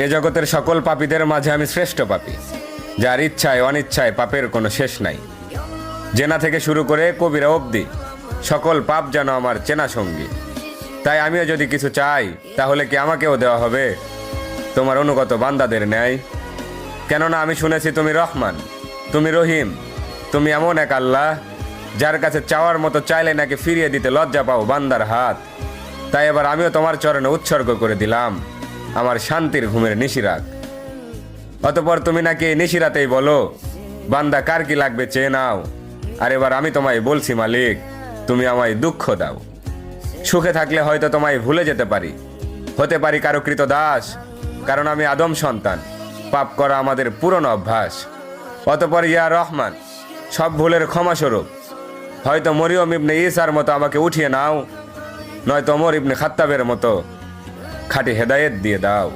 এ জগতের সকল পাপীদের মাঝে আমি শ্রেষ্ঠ পাপী, যার ইচ্ছায় অনিচ্ছায় পাপের কোনো শেষ নাই। জেনা থেকে শুরু করে কবিরা অবধি সকল পাপ যেন আমার চেনা সঙ্গী। তাই আমিও যদি কিছু চাই, তাহলে কি আমাকেও দেওয়া হবে তোমার অনুগত বান্দাদের ন্যায়? কেননা আমি শুনেছি তুমি রহমান, তুমি রহিম, তুমি এমন এক আল্লাহ যার কাছে চাওয়ার মতো চাইলে নাকি ফিরিয়ে দিতে লজ্জা পাও বান্দার হাত। তাই এবার আমিও তোমার চরণে উৎসর্গ করে দিলাম আমার শান্তির ঘুমের নিশিরাত। অতঃপর তুমি নাকি এই নিশিরাতেই বলো, বান্দা কার কি লাগবে চেয়ে নাও। আর এবার আমি তোমায় বলছি মালিক, তুমি আমায় দুঃখ দাও। সুখে থাকলে হয়তো তোমায় ভুলে যেতে পারি, হতে পারি কারো কৃত দাস, কারণ আমি আদম সন্তান, পাপ করা আমাদের পুরনো অভ্যাস। অতঃপর ইয়া রহমান, সব ভুলের ক্ষমাস্বরূপ হয়তো মরিয়ম ইবনে ঈসার মতো আমাকে উঠিয়ে নাও, নয়তো ওমর ইবনে খাত্তাবের মতো খাঁটি হেদায়েত দিয়ে দাও।